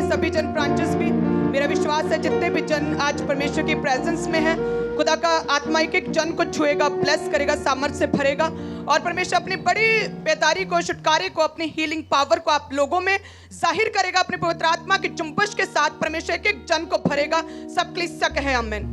सभी जन ब्रांचेस भी। मेरा विश्वास है जितने भी जन आज परमेश्वर की प्रेजेंस में है, खुदा का आत्मा एक एक जन को छुएगा, ब्लेस करेगा, सामर्थ से भरेगा और परमेश्वर अपनी बड़ी बेदारी को, छुटकारे को, अपनी हीलिंग पावर को आप लोगों में जाहिर करेगा। अपनी पवित्र आत्मा की चुंबश के साथ परमेश्वर एक एक जन को भरेगा। सब कलीसिया कहे आमीन।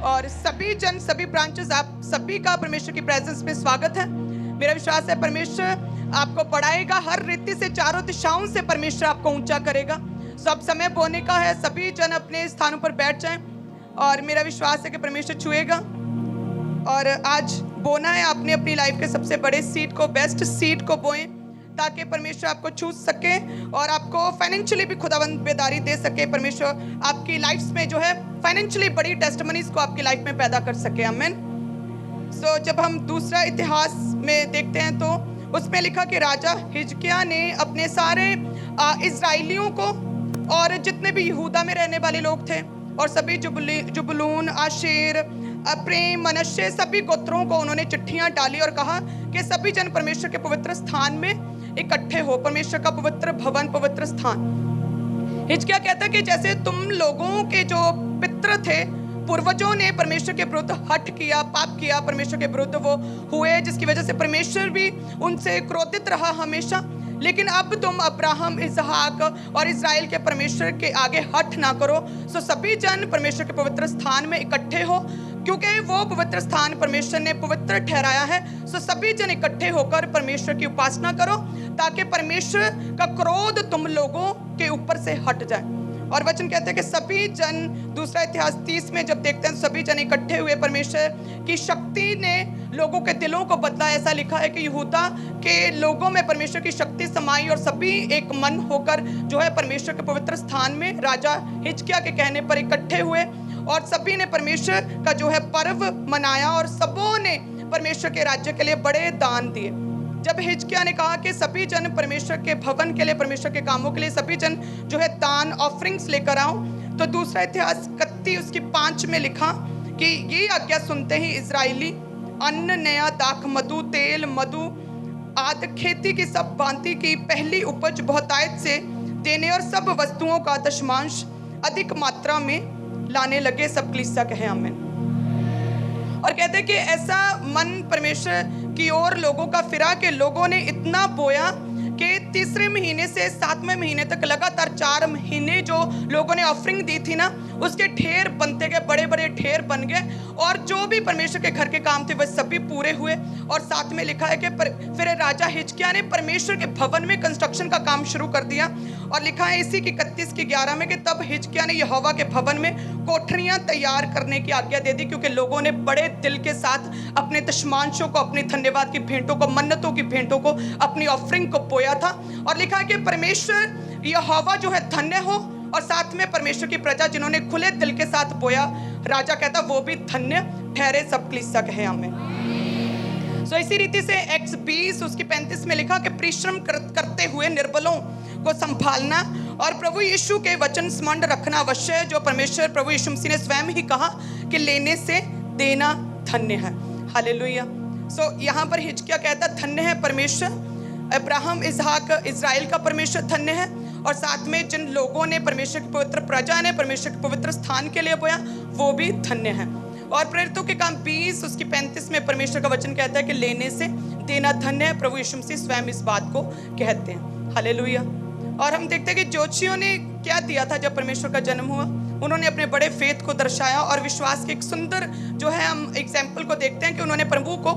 और सभी जन, सभी ब्रांचेस, आप सभी का परमेश्वर की प्रेजेंस में स्वागत है। मेरा विश्वास है परमेश्वर आपको बढ़ाएगा, हर रीति से, चारों दिशाओं से परमेश्वर आपको ऊंचा करेगा। सब समय बोने का है, सभी जन अपने स्थानों पर बैठ जाएं और मेरा विश्वास है कि परमेश्वर छुएगा। और आज बोना है आपने अपनी लाइफ के सबसे बड़े सीड को, बेस्ट सीड को बोएं ताकि परमेश्वर आपको छू सके और आपको फाइनेंशियली भी खुदावंद बेदारी दे सके। परमेश्वर आपकी लाइफ में जो है फाइनेंशियली बड़ी टेस्टिमनीज को आपकी लाइफ में पैदा कर सके। आमीन। सो जब हम दूसरा इतिहास में देखते हैं तो उसमें लिखा कि राजा हिजकिय्याह ने अपने सारे इजराइलियों को और जितने भी यहूदा में रहने वाले लोग थे और सभी जुबलून, आशेर, प्रेम, मनश्शे, सभी गोत्रों को उन्होंने चिट्ठियां डाली और कहा कि सभी जन परमेश्वर के पवित्र स्थान में इकट्ठे हो, परमेश्वर का पवित्र भवन, पवित्र स्थान। हिजकिय्याह कहता है कि जैसे तुम लोगों के जो पितृ थे, पूर्वजों ने परमेश्वर के विरुद्ध हठ किया, पाप किया, परमेश्वर के विरुद्ध वो हुए, जिसकी वजह से परमेश्वर भी उनसे क्रोधित रहा हमेशा। लेकिन अब तुम अब्राहम, इसहाक और इजराइल के परमेश्वर के आगे हठ ना करो। सो सभी जन परमेश्वर के पवित्र स्थान में इकट्ठे हो, क्योंकि वो पवित्र स्थान परमेश्वर ने पवित्र ठहराया है। सो सभी जन इकट्ठे होकर परमेश्वर की उपासना करो ताकि परमेश्वर का क्रोध तुम लोगों के ऊपर से हट जाए। और वचन कहते हैं कि सभी जन, दूसरा इतिहास 30 में जब देखते हैं सभी जन इकट्ठे हुए, परमेश्वर की शक्ति ने लोगों के दिलों को बदला। ऐसा लिखा है कि यहूदा के लोगों में परमेश्वर की शक्ति समाई और सभी एक मन होकर जो है परमेश्वर के पवित्र स्थान में राजा हिजकिय्याह के कहने पर इकट्ठे हुए और सभी ने परमेश्वर का जो है पर्व मनाया और सबों ने परमेश्वर के राज्य के लिए बड़े दान दिए। जब हिजकिय्याह ने कहा कि सभी जन परमेश्वर के भवन के लिए, परमेश्वर के कामों के लिए सभी जन जो है दान, ऑफरिंग्स लेकर आओ, तो दूसरा इतिहास 31 उसकी 5 में लिखा कि ये आज्ञा सुनते ही इजराइली अन्न, नया दाख, मधु, तेल, मधु आदि खेती की सब भांति की पहली उपज बहुतायत से देने और सब वस्तुओं का दशमांश अधिक मात्रा में लाने लगे। सब कलीसिया कहे आमीन। और कहते हैं कि ऐसा मन परमेश्वर की ओर लोगों का फिरा कि लोगों ने इतना बोया कि तीसरे महीने से 7वें महीने तक लगातार 4 महीने जो लोगों ने ऑफरिंग दी थी ना, उसके ढेर बनते गए, बड़े बड़े ढेर बन गए और जो भी परमेश्वर के घर के काम थे वह सभी पूरे हुए। और साथ में लिखा है कि फिर राजा हिजकिय्याह ने परमेश्वर के भवन में कंस्ट्रक्शन का काम शुरू कर दिया। और लिखा है इसी की 31 की 11 में कि तब हिजकिय्याह ने यहोवा के भवन में कोठरियां तैयार करने की आज्ञा दे दी, क्योंकि लोगों ने बड़े दिल के साथ अपने दशमांशों को, अपनी धन्यवाद की भेंटों को, मन्नतों की भेंटों को, अपनी ऑफरिंग को बोया था। और लिखा है कि परमेश्वर यहोवा जो है धन्य हो और साथ में परमेश्वर की प्रजा जिन्होंने खुले दिल के साथ बोया, राजा कहता वो भी धन्य ठहरे। सब कलीसिया कहे आमीन। सो इसी रीति से एक्स 20 उसकी 35 में लिखा कि परिश्रम करते हुए निर्बलों को संभालना और प्रभु यीशु के वचन स्मरण रखना अवश्य है, जो परमेश्वर प्रभु यीशु मसीह ने स्वयं ही कहा कि लेने से देना धन्य है। हालेलुया। सो यहाँ पर हिजकिय्याह कहता धन्य है परमेश्वर, अब्राहम, इसहाक, इजराइल का परमेश्वर धन्य है। और साथ में जिन लोगों ने परमेश्वर की पवित्र प्रजा ने परमेश्वर के पवित्र स्थान के लिए बोया वो भी धन्य है। और प्रेरितों के काम 20 उसकी 35 में परमेश्वर का वचन कहता है कि लेने से देना धन्य है। प्रभु यीशु मसीह स्वयं इस बात को कहते हैं। हालेलुया। और हम देखते हैं कि जोशियों ने क्या दिया था जब परमेश्वर का जन्म हुआ। उन्होंने अपने बड़े फेथ को दर्शाया और विश्वास के एक सुंदर जो है हम एग्जाम्पल को देखते हैं कि उन्होंने प्रभु को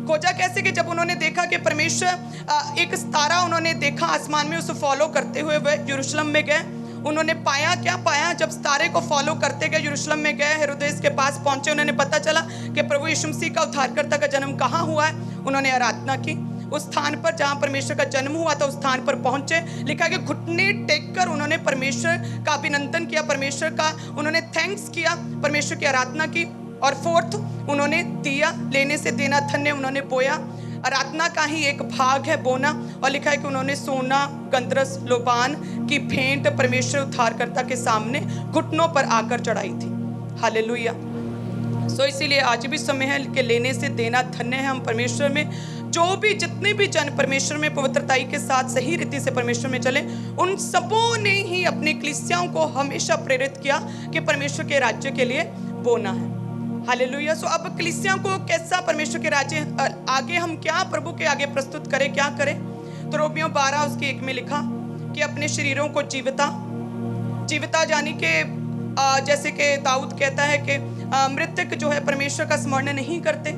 खोजा कैसे कि जब उन्होंने देखा कि परमेश्वर एक तारा उन्होंने देखा आसमान में, उसे फॉलो करते हुए वे यरूशलेम में गए। उन्होंने पाया, क्या पाया, जब तारे को फॉलो करते गए यरूशलेम में गए, हेरोदेस के पास पहुंचे, उन्होंने पता चला कि प्रभु यीशु मसीह का उद्धारकर्ता का जन्म कहाँ हुआ है। उन्होंने आराधना की उस स्थान पर जहाँ परमेश्वर का जन्म हुआ था, उस स्थान पर पहुंचे। लिखा कि घुटने टेक कर उन्होंने परमेश्वर का अभिनंदन किया, परमेश्वर का उन्होंने थैंक्स किया, परमेश्वर की आराधना की। और फोर्थ उन्होंने दिया, लेने से देना धन्य, उन्होंने बोया। आराधना का ही एक भाग है बोना। और लिखा है कि उन्होंने सोना, गंधरस, लोबान की भेंट परमेश्वर उद्धारकर्ता के सामने घुटनों पर आकर चढ़ाई थी। हालेलुया। सो इसीलिए आज भी समय है कि लेने से देना धन्य है। हम परमेश्वर में जो भी जितने भी जन परमेश्वर में पवित्रताई के साथ सही रीति से परमेश्वर में चले, उन सबों ने ही अपनी कलीसियाओं को हमेशा प्रेरित किया कि परमेश्वर के राज्य के लिए बोना है। हालेलुया। सो अब कलीसियाओं को कैसा परमेश्वर के राज्य आगे हम क्या प्रभु के आगे प्रस्तुत करें, क्या करें? तो रोमियो 12 उसके 1 में लिखा कि अपने शरीरों को जीविता यानी कि जैसे कि दाऊद कहता है कि मृतक जो है परमेश्वर का स्मरण नहीं करते,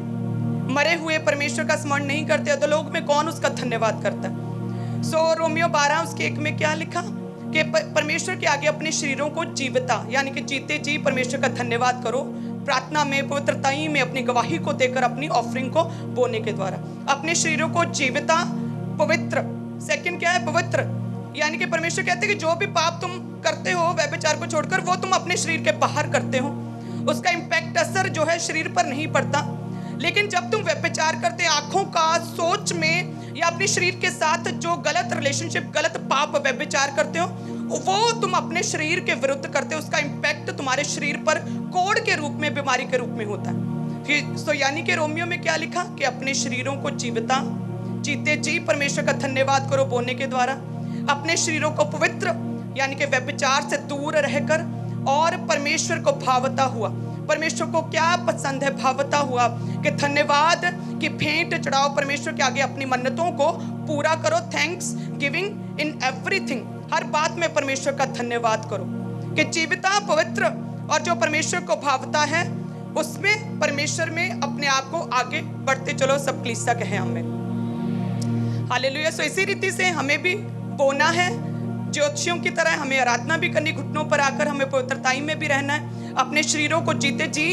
मरे हुए परमेश्वर का स्मरण नहीं करते, अधोलोक में कौन उसका धन्यवाद करता है? सो रोमियो 12 उसके 1 में क्या लिखा कि परमेश्वर के आगे अपने शरीरों को जीविता यानी कि जीते जी परमेश्वर का धन्यवाद करो, प्रार्थना में, पवित्रताई में अपनी गवाही को देकर, अपनी ऑफरिंग को बोने के द्वारा अपने शरीरों को जीविता, पवित्र। सेकंड क्या है? पवित्र। यानी कि परमेश्वर कहते हैं कि जो भी पाप तुम करते हो व्यभिचार को छोड़कर, वो तुम अपने शरीर के बाहर करते हो, उसका इंपैक्ट, असर जो है शरीर पर नहीं पड़ता। लेकिन जब तुम व्यभिचार करते, आंखों का, सोच में या अपने शरीर के साथ जो गलत रिलेशनशिप, गलत पाप व्यभिचार करते हो, वो तुम अपने शरीर के विरुद्ध करते हो, उसका इंपैक्ट तुम्हारे शरीर पर कोढ़ के रूप में, बीमारी के रूप में होता है। तो यानी कि रोमियो में क्या लिखा कि अपने शरीरों को जीविता, जीते जी परमेश्वर का धन्यवाद करो बोलने के द्वारा, अपने शरीरों को पवित्र यानी कि व्यभिचार से दूर रहकर, और परमेश्वर को भावता हुआ, परमेश्वर को क्या पसंद है, भावता हुआ कि धन्यवाद की भेंट चढ़ाओ परमेश्वर के आगे, अपनी मन्नतों को पूरा करो। थैंक्स गिविंग इन एवरीथिंग, हर बात में परमेश्वर का धन्यवाद करो कि जीविता, पवित्र और जो परमेश्वर को भावता है उसमें, परमेश्वर में अपने आप को आगे बढ़ते चलो। सब कलीसिया कहे आमीन। हालेलुया। सो इसी रीति से हमें भी बोना है, ज्योतिषियों की तरह हमें आराधना भी करनी, घुटनों पर आकर हमें पवित्रताई में भी रहना है, अपने शरीरों को जीते जी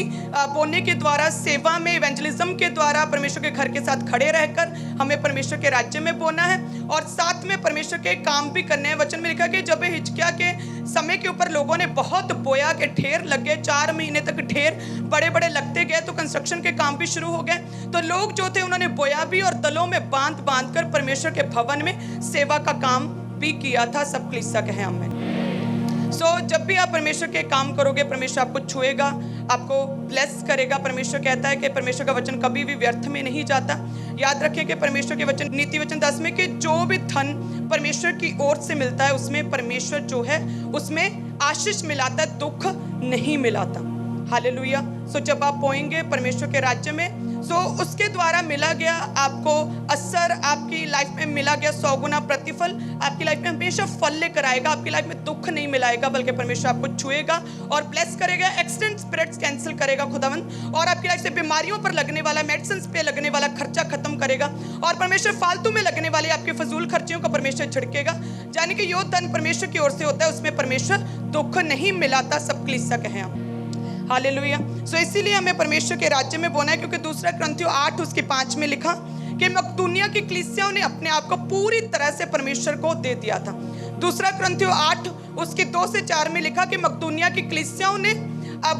बोने के द्वारा, सेवा में, इवेंजलिज्म के द्वारा परमेश्वर के घर के साथ खड़े रहकर हमें परमेश्वर के राज्य में बोना है, और साथ में परमेश्वर के काम भी करने हैं। वचन में लिखा कि जब हिजकिय्याह के समय के ऊपर लोगों ने बहुत बोया के ढेर लग गए, 4 महीने तक ढेर बड़े बड़े लगते गए, तो कंस्ट्रक्शन के काम भी शुरू हो गए। तो लोग जो थे उन्होंने बोया भी और दलों में बांध कर परमेश्वर के भवन में सेवा का काम भी किया था। सब कलीसिया कहे आमीन। सो जब भी आप परमेश्वर के काम करोगे, परमेश्वर आपको छुएगा, आपको ब्लेस करेगा। परमेश्वर कहता है कि परमेश्वर का वचन कभी भी व्यर्थ में नहीं जाता। याद रखें कि परमेश्वर के वचन, नीति वचन 10 में, कि जो भी धन परमेश्वर की ओर से मिलता है उसमें परमेश्वर जो है उसमें आशीष मिलाता है, दुख नहीं मिलाता। हालेलुया। सो जब आप बोएंगे परमेश्वर के राज्य में, सो उसके द्वारा मिला गया आपको असर, आपकी लाइफ में मिला गया 100 गुना प्रतिफल आपकी लाइफ में हमेशा फल लेकर आएगा। आपकी लाइफ में दुख नहीं मिलाएगा, बल्कि परमेश्वर आपको छुएगा और ब्लेस करेगा, एक्सीडेंट स्पिरिट्स कैंसिल करेगा खुदावंद, और आपकी लाइफ से बीमारियों पर लगने वाला, मेडिसिन पे लगने वाला खर्चा खत्म करेगा, और परमेश्वर फालतू में लगने वाले आपके फजूल खर्चियों को परमेश्वर छिड़केगा। यानी कि यो धन परमेश्वर की ओर से होता है, उसमें परमेश्वर दुख नहीं मिलाता। सब कलीसिया कहें आप हालेलुया। सो इसीलिए हमें परमेश्वर के राज्य में बोना है, क्योंकि 2 कुरिन्थियों 8 उसके 5 में लिखा कि मकदूनिया की कलीसियाओं ने अपने आप को पूरी तरह से परमेश्वर को दे दिया था। 2 कुरिन्थियों 8 उसके 2 से 4 में लिखा कि मकदूनिया की कलीसियाओं ने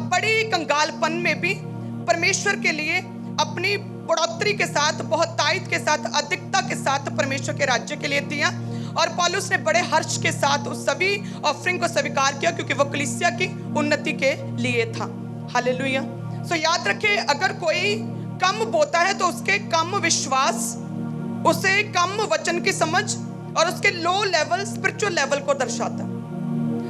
बड़ी कंगालपन में भी परमेश्वर के लिए अपनी बढ़ोतरी के साथ, बहुत तायत के साथ, अधिकता के साथ परमेश्वर के राज्य के लिए दिया, और पौलुस ने बड़े हर्ष के साथ उस सभी ऑफरिंग को स्वीकार किया, क्योंकि वो कलीसिया की उन्नति के लिए था। हालेलुया। सो याद रखें, अगर कोई कम बोता है तो उसके कम विश्वास, उसे कम वचन की समझ और उसके लो लेवल, स्पिरिचुअल लेवल को दर्शाता है।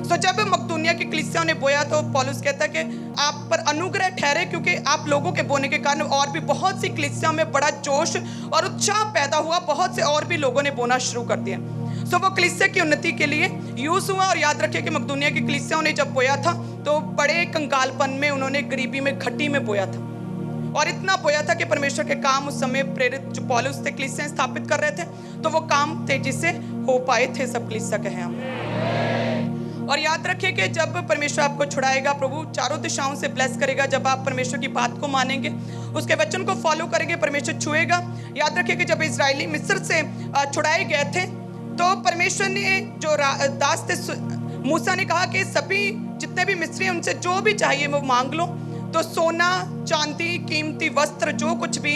सो जब मकदूनिया की कलीसियाओं ने बोया तो पौलुस कहता है कि आप पर अनुग्रह ठहरे, क्योंकि आप लोगों के बोने के कारण और भी बहुत सी कलीसियाओं में बड़ा जोश और उत्साह पैदा हुआ, बहुत से और भी लोगों ने बोना शुरू कर दिया। सो वो कलीसिया की उन्नति के लिए यूज हुआ। और याद रखिए कि मकदूनिया की कलीसियाओं ने जब बोया था तो बड़े कंगालपन में, उन्होंने गरीबी में, घटी में बोया था, और इतना बोया था कि परमेश्वर के काम उस समय प्रेरित जो पौलुस थे कलीसियाएं स्थापित कर रहे थे, तो वो काम तेजी से हो पाए थे। सब कलीसिया कहें हम। और याद रखिए कि जब परमेश्वर आपको छुड़ाएगा, प्रभु चारों दिशाओं से ब्लेस करेगा। जब आप परमेश्वर की बात को मानेंगे, उसके वचन को फॉलो करेंगे, परमेश्वर छुएगा। याद रखिए कि जब इजरायली मिस्र से छुड़ाए गए थे तो परमेश्वर ने जो दास थे मूसा ने कहा कि सभी जितने भी मिस्री हैं उनसे जो भी चाहिए वो मांग लो। तो सोना, चांदी, कीमती वस्त्र, जो कुछ भी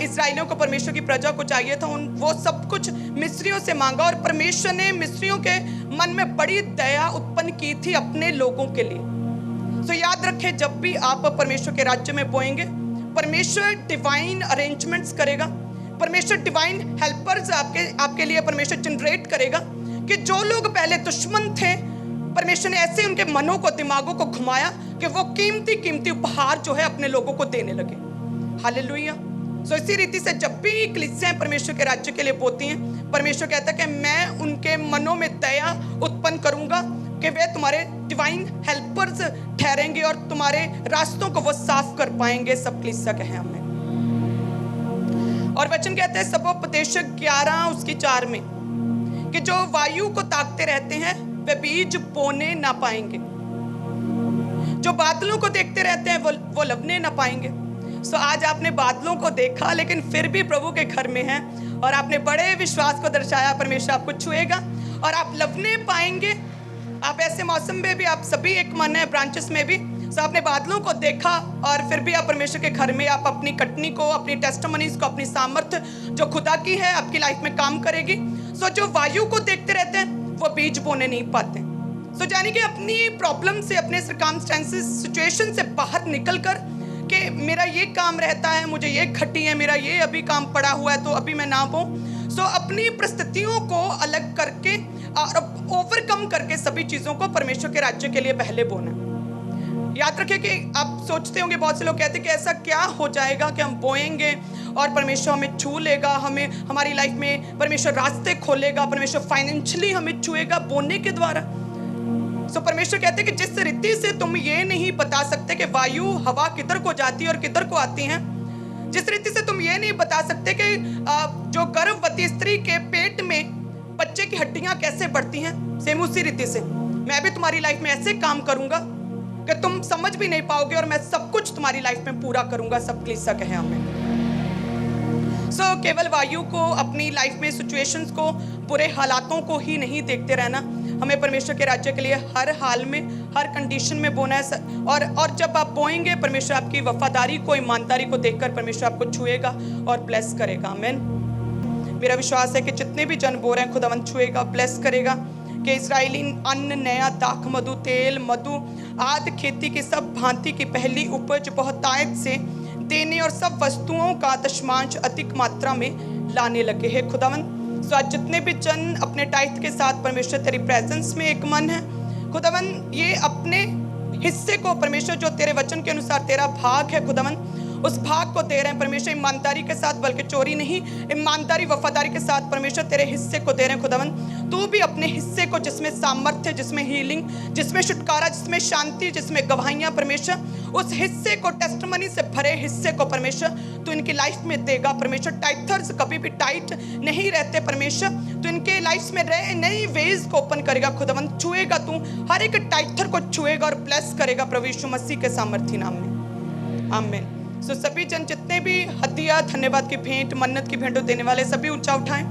इस्राएलियों को, परमेश्वर की प्रजा को चाहिए था, वो सब कुछ मिस्रियों से मांगा। और परमेश्वर ने मिस्रियों के मन में बड़ी दया उत्पन्न की थी अपने लोगों के लिए। तो याद रखें, जब भी आप परमेश्वर के राज्य में बोएंगे, परमेश्वर डिवाइन अरेंजमेंट्स करेगा, परमेश्वर डिवाइन हेल्पर्स आपके लिए परमेश्वर जनरेट करेगा कि जो लोग पहले दुश्मन थे, परमेश्वर ने ऐसे उनके मनों को, दिमागों को घुमाया कि वो कीमती उपहार जो है अपने लोगों को देने लगे। हालेलुया। सो इसी रीति से जब भी कलीसियाएं परमेश्वर के राज्य के लिए बोती हैं, परमेश्वर कहता है कि मैं उनके मनों में दया उत्पन्न करूंगा कि वे तुम्हारे डिवाइन हेल्पर्स ठहरेंगे और तुम्हारे रास्तों को वो साफ कर पाएंगे। सब कलीसिया कहें हमें। और वचन कहते हैं सबोपदेशक 11:4 में कि जो वायु को ताकते रहते हैं वे बीज बोने ना पाएंगे, जो बादलों को देखते रहते हैं वो लवने ना पाएंगे। सो आज आपने बादलों को देखा लेकिन फिर भी प्रभु के घर में हैं और आपने बड़े विश्वास को दर्शाया, परमेश्वर आपको छुएगा और आप लवने पाएंगे। आप ऐसे मौसम में भी, आप सभी एक मन है ब्रांचेस में भी, सो आपने बादलों को देखा और फिर भी आप परमेश्वर के घर में आप अपनी कटनी को, अपनी टेस्टिमनीज को, अपनी सामर्थ जो खुदा की है आपकी लाइफ में काम करेगी। सो जो वायु को देखते रहते हैं वो बीज बोने नहीं पाते। सो जानी कि अपनी प्रॉब्लम से, अपने सर्कमस्टेंसेस, सिचुएशन से बाहर निकल कर कि मेरा ये काम रहता है, मुझे ये घटी है, मेरा ये अभी काम पड़ा हुआ है तो अभी मैं ना बोऊं। सो अपनी परिस्थितियों को अलग करके और ओवरकम करके सभी चीज़ों को परमेश्वर के राज्य के लिए पहले बोना। याद रखिए कि आप सोचते होंगे, बहुत से लोग कहते हैं कि ऐसा क्या हो जाएगा कि हम बोएंगे और परमेश्वर हमें छू लेगा, हमें हमारी लाइफ में परमेश्वर रास्ते खोलेगा, परमेश्वर फाइनेंशियली हमें छुएगा बोने के द्वारा। सो परमेश्वर कहते हैं कि जिस रीति से तुम ये नहीं बता सकते कि वायु, हवा किधर को जाती है और किधर को आती है, जिस रीति से तुम ये नहीं बता सकते कि जो गर्भवती स्त्री के पेट में बच्चे की हड्डियां कैसे बढ़ती हैं, सेम उसी रीति से मैं भी तुम्हारी लाइफ में ऐसे काम करूंगा कि तुम समझ भी नहीं पाओगे और मैं सब कुछ तुम्हारी लाइफ में पूरा करूंगा। सब कलीसिया कहें हमें। सो केवल वायु को, अपनी लाइफ में सिचुएशंस को, बुरे हालातों को ही नहीं देखते रहना, हमें परमेश्वर के राज्य के लिए हर हाल में, हर कंडीशन में बोना है। और जब आप बोएंगे, परमेश्वर आपकी वफादारी को, ईमानदारी को देखकर परमेश्वर आपको छुएगा और ब्लेस करेगा। आमीन। मेरा विश्वास है कि जितने भी जन बो रहे हैं खुदावंद छुएगा, ब्लेस करेगा कि इजरायली अन्न, नया दाख, मधु, तेल, मधु आदि खेती की सब भांति की पहली उपज बहुतायत से देने और सब वस्तुओं का दशमांश अधिक मात्रा में लाने लगे हैं। खुदावंद सो आज जितने भी जन अपने टाइट के साथ परमेश्वर तेरी प्रेजेंस में एक मन है, खुदावंद ये अपने हिस्से को, परमेश्वर जो तेरे वचन के अनुसार तेरा भाग है, खुदावंद उस भाग को दे रहे हैं परमेश्वर, ईमानदारी के साथ, बल्कि चोरी नहीं, ईमानदारी वफादारी के साथ परमेश्वर तेरे हिस्से को दे रहे हैं। खुदावंद तू भी अपने हिस्से को, जिसमें सामर्थ्य, जिसमें हीलिंग, जिसमें छुटकारा, जिसमें शांति, जिसमें गवाहियां, परमेश्वर उस हिस्से को, टेस्टिमनी से भरे हिस्से को परमेश्वर तू इनकी लाइफ में देगा। परमेश्वर टाइथर्स कभी भी टाइट नहीं रहते, परमेश्वर तू इनके लाइफ में नई वेज को ओपन करेगा। खुदावंद छुएगा, तू हर एक टाइथर को छुएगा और ब्लेस करेगा प्रभु यीशु मसीह के सामर्थी नाम में। आमीन। सो सभी जन जितने भी हदिया, धन्यवाद की भेंट, मन्नत की भेंटों देने वाले सभी ऊंचा उठाएं।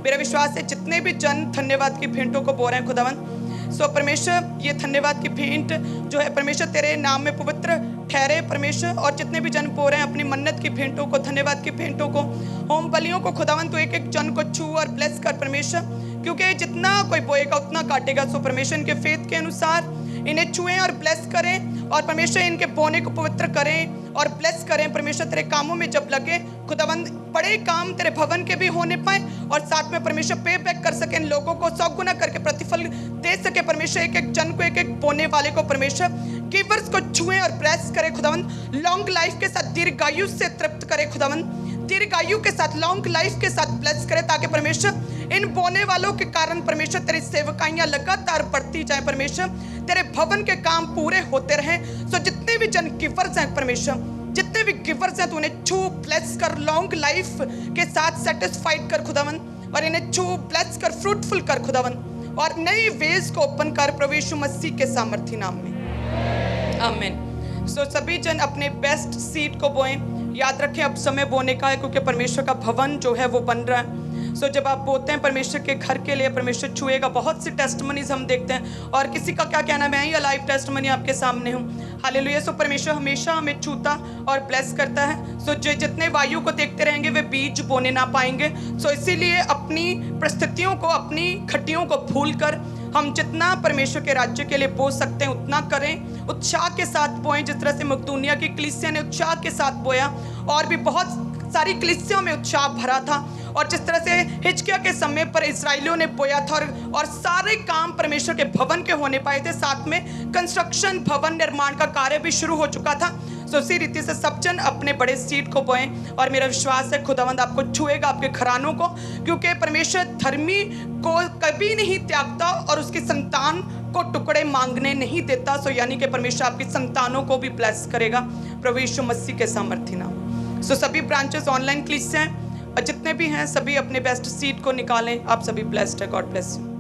मेरा विश्वास है जितने भी जन धन्यवाद की भेंटों को बो रहे हैं खुदावंद, सो परमेश्वर ये धन्यवाद की भेंट जो है परमेश्वर तेरे नाम में पवित्र ठहरे परमेश्वर। और जितने भी जन बो रहे हैं अपनी मन्नत की भेंटों को, धन्यवाद की भेंटों को, होम बलियों को, खुदावंद तो एक एक जन को छू और ब्लेस कर परमेश्वर, क्योंकि जितना कोई बोएगा उतना काटेगा। सो परमेश्वर इनके फेथ के अनुसार इन्हें छुएं और ब्लेस करें और परमेश्वर इनके बोने को पवित्र करें और ब्लेस करें। परमेश्वर तेरे कामों में जब लगे खुदावंद, बड़े काम तेरे भवन के भी होने पाए और साथ में परमेश्वर पे बैक कर सके, इन लोगों को 100 गुना करके प्रतिफल दे सके। परमेश्वर एक एक जन को, एक एक बोने वाले को परमेश्वर गिवर्स को छुए और ब्लेस करे। खुदावंद लॉन्ग लाइफ के साथ दीर्घायु से तृप्त करे। खुदावंद दीर्घायु के साथ, लॉन्ग लाइफ के साथ ब्लेस करे, ताकि परमेश्वर इन बोने वालों के कारण परमेश्वर तेरी सेवकाइयां लगातार बढ़ती जाए, परमेश्वर तेरे भवन के काम पूरे होते रहें। सो जितने भी जन गिवर्स हैं परमेश्वर, जितने भी गिवर्स हैं, तू उन्हें छू ब्लेस कर, लॉन्ग लाइफ के साथ सेटिस्फाइड कर खुदावंद, और इन्हें छू ब्लेस कर, फ्रूटफुल कर खुदावंद, और नई वेज को ओपन कर प्रभु यीशु मसीह के सामर्थी नाम में। आमीन। सो सभी जन अपने बेस्ट सीड को बोएं। याद रखें अब समय बोने का है, क्योंकि परमेश्वर का भवन जो है वो बन रहा है। सो जब आप बोते हैं परमेश्वर के घर के लिए, परमेश्वर छुएगा। बहुत सी टेस्टिमनीज हम देखते हैं और किसी का क्या कहना, मैं ही लाइव टेस्टिमनी आपके सामने हूँ। हालेलुया। सो परमेश्वर हमेशा हमें छूता और ब्लेस करता है। सो जो जितने वायु को देखते रहेंगे वे बीज बोने ना पाएंगे। सो इसीलिए अपनी परिस्थितियों को, अपनी खटियों को भूल कर हम जितना परमेश्वर के राज्य के लिए बो सकते हैं उतना करें, उत्साह के साथ बोएं। जिस तरह से मकदूनिया की कलीसिया ने उत्साह के साथ बोया और भी बहुत सारी कलीसियाओं में उत्साह भरा था। और जिस तरह से हिजकिय्याह के समय पर इस्राएलियों ने बोया था और सारे काम परमेश्वर के भवन के होने पाए थे, साथ में कंस्ट्रक्शन भवन निर्माण का कार्य भी शुरू हो चुका था। तो उसी रीति से सब जन अपने बड़े सीड को बोएं और मेरा विश्वास है खुदावंद आपको छुएगा, आपके घरानों को, क्योंकि परमेश्वर धर्मी को कभी नहीं त्यागता और उसकी संतान को टुकड़े मांगने नहीं देता। सो यानी कि परमेश्वर आपकी संतानों को भी ब्लेस करेगा प्रभु यीशु मसीह के सामर्थ्य नाम। सो सभी ब्रांचेस ऑनलाइन क्लिक्स हैं और जितने भी हैं सभी अपने बेस्ट सीट को निकालें। आप सभी ब्लेस्ड है। God bless you.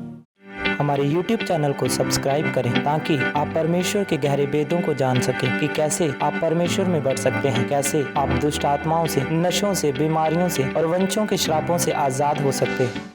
हमारे YouTube चैनल को सब्सक्राइब करें ताकि आप परमेश्वर के गहरे वेदों को जान सकें कि कैसे आप परमेश्वर में बढ़ सकते हैं, कैसे आप दुष्ट आत्माओं से, नशों से, बीमारियों से और वंशों के श्रापों से आज़ाद हो सकते हैं।